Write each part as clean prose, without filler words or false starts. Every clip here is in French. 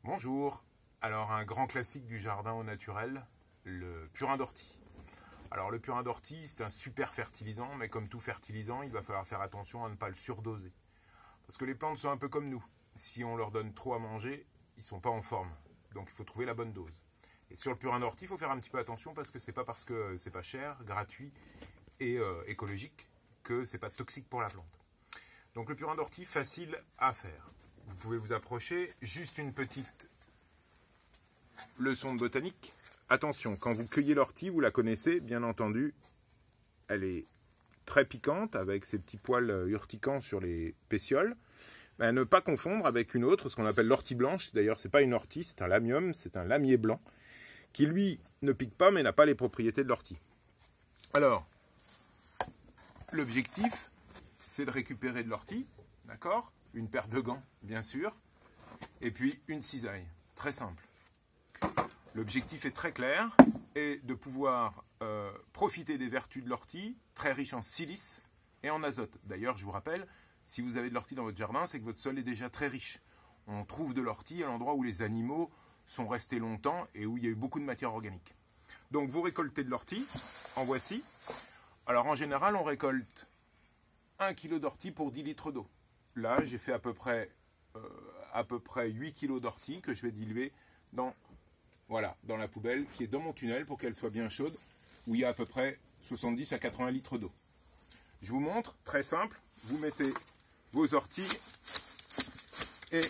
Bonjour. Alors un grand classique du jardin au naturel, le purin d'ortie. Alors le purin d'ortie, c'est un super fertilisant, mais comme tout fertilisant, il va falloir faire attention à ne pas le surdoser. Parce que les plantes sont un peu comme nous. Si on leur donne trop à manger, ils ne sont pas en forme. Donc il faut trouver la bonne dose. Et sur le purin d'ortie, il faut faire un petit peu attention parce que c'est pas parce que c'est pas cher, gratuit et écologique que c'est pas toxique pour la plante. Donc le purin d'ortie, facile à faire. Vous pouvez vous approcher, juste une petite leçon de botanique. Attention, quand vous cueillez l'ortie, vous la connaissez, bien entendu, elle est très piquante, avec ses petits poils urticants sur les pétioles. Mais à ne pas confondre avec une autre, ce qu'on appelle l'ortie blanche. D'ailleurs, ce n'est pas une ortie, c'est un lamium, c'est un lamier blanc, qui lui ne pique pas, mais n'a pas les propriétés de l'ortie. Alors, l'objectif, c'est de récupérer de l'ortie, d'accord ? Une paire de gants, bien sûr, et puis une cisaille, très simple. L'objectif est très clair, et de pouvoir profiter des vertus de l'ortie, très riche en silice et en azote. D'ailleurs, je vous rappelle, si vous avez de l'ortie dans votre jardin, c'est que votre sol est déjà très riche. On trouve de l'ortie à l'endroit où les animaux sont restés longtemps et où il y a eu beaucoup de matière organique. Donc vous récoltez de l'ortie, en voici. Alors en général, on récolte 1 kg d'ortie pour 10 litres d'eau. Là, j'ai fait à peu près 8 kg d'ortie que je vais diluer dans la poubelle qui est dans mon tunnel pour qu'elle soit bien chaude, où il y a à peu près 70 à 80 litres d'eau. Je vous montre, très simple, vous mettez vos orties et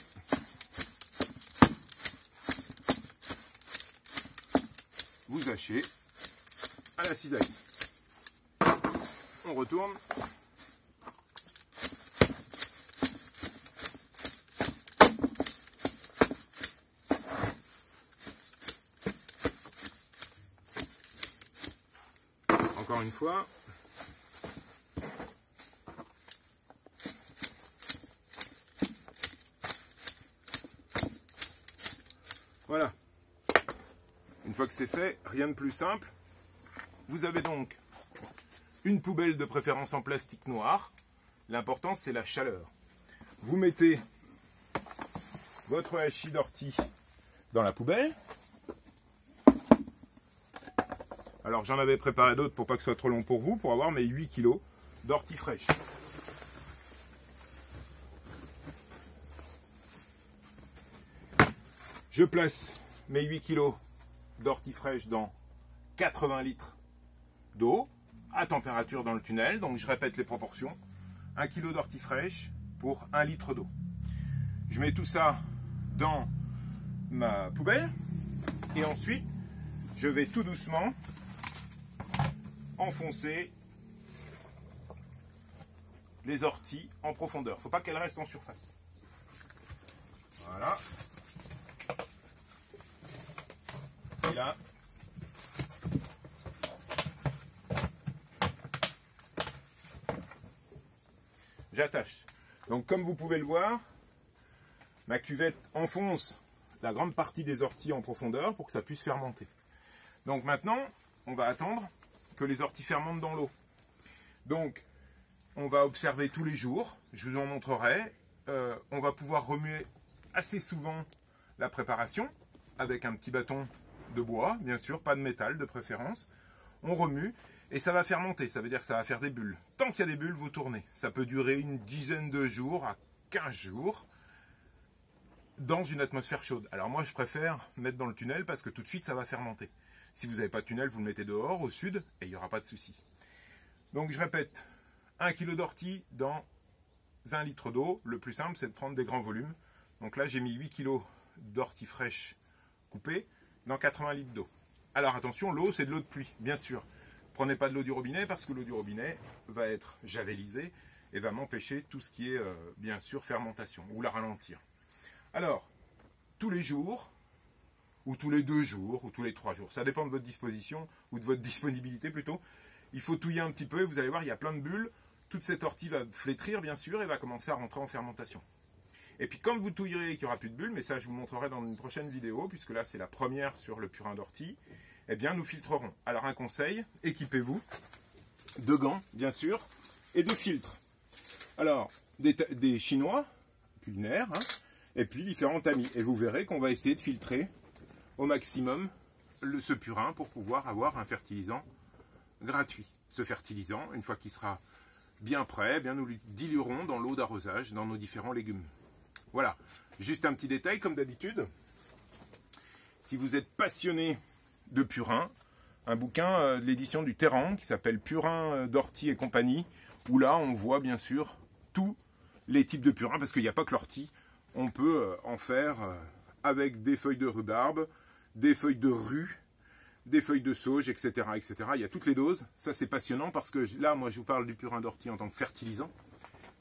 vous hachez à la cisaille. On retourne. Encore une fois. Voilà. Une fois que c'est fait, rien de plus simple. Vous avez donc une poubelle de préférence en plastique noir. L'important, c'est la chaleur. Vous mettez votre hachis d'ortie dans la poubelle. Alors j'en avais préparé d'autres pour pas que ce soit trop long pour vous, pour avoir mes 8 kg d'ortie fraîche. Je place mes 8 kg d'ortie fraîche dans 80 litres d'eau, à température dans le tunnel, donc je répète les proportions. 1 kg d'ortie fraîche pour 1 litre d'eau. Je mets tout ça dans ma poubelle, et ensuite je vais tout doucement enfoncer les orties en profondeur. Il ne faut pas qu'elles restent en surface. Voilà. Et là, j'attache. Donc comme vous pouvez le voir, ma cuvette enfonce la grande partie des orties en profondeur pour que ça puisse fermenter. Donc maintenant, on va attendre que les orties fermentent dans l'eau. Donc, on va observer tous les jours, je vous en montrerai. On va pouvoir remuer assez souvent la préparation avec un petit bâton de bois, bien sûr, pas de métal de préférence. On remue et ça va fermenter, ça veut dire que ça va faire des bulles. Tant qu'il y a des bulles, vous tournez. Ça peut durer une dizaine de jours à 15 jours dans une atmosphère chaude. Alors moi, je préfère mettre dans le tunnel parce que tout de suite, ça va fermenter. Si vous n'avez pas de tunnel, vous le mettez dehors, au sud, et il n'y aura pas de souci. Donc je répète, 1 kg d'ortie dans 1 litre d'eau. Le plus simple, c'est de prendre des grands volumes. Donc là, j'ai mis 8 kg d'ortie fraîche coupée dans 80 litres d'eau. Alors attention, l'eau, c'est de l'eau de pluie, bien sûr. Prenez pas de l'eau du robinet, parce que l'eau du robinet va être javelisée et va m'empêcher tout ce qui est, bien sûr, fermentation, ou la ralentir. Alors, tous les jours, ou tous les 2 jours, ou tous les 3 jours. Ça dépend de votre disposition, ou de votre disponibilité plutôt. Il faut touiller un petit peu, et vous allez voir, il y a plein de bulles. Toute cette ortie va flétrir, bien sûr, et va commencer à rentrer en fermentation. Et puis quand vous touillerez et qu'il n'y aura plus de bulles, mais ça je vous montrerai dans une prochaine vidéo, puisque là c'est la première sur le purin d'ortie, eh bien nous filtrerons. Alors un conseil, équipez-vous de gants, bien sûr, et de filtres. Alors, des chinois, culinaires, hein, et puis différents tamis. Et vous verrez qu'on va essayer de filtrer au maximum ce purin pour pouvoir avoir un fertilisant gratuit. Ce fertilisant, une fois qu'il sera bien prêt, nous le diluerons dans l'eau d'arrosage dans nos différents légumes. Voilà, juste un petit détail comme d'habitude. Si vous êtes passionné de purin, un bouquin de l'édition du Terran qui s'appelle Purin d'ortie et compagnie, où là on voit bien sûr tous les types de purin, parce qu'il n'y a pas que l'ortie, on peut en faire avec des feuilles de rhubarbe, des feuilles de rue, des feuilles de sauge, etc., etc. Il y a toutes les doses. Ça, c'est passionnant parce que là, moi, je vous parle du purin d'ortie en tant que fertilisant.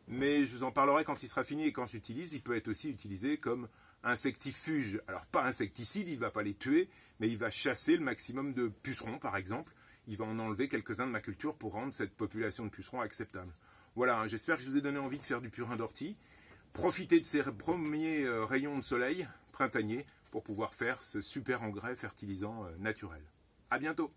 Mais je vous en parlerai quand il sera fini et quand j'utilise. Il peut être aussi utilisé comme insectifuge. Alors, pas insecticide, il ne va pas les tuer, mais il va chasser le maximum de pucerons, par exemple. Il va en enlever quelques-uns de ma culture pour rendre cette population de pucerons acceptable. Voilà, hein, j'espère que je vous ai donné envie de faire du purin d'ortie. Profitez de ces premiers rayons de soleil printaniers pour pouvoir faire ce super engrais fertilisant naturel. À bientôt!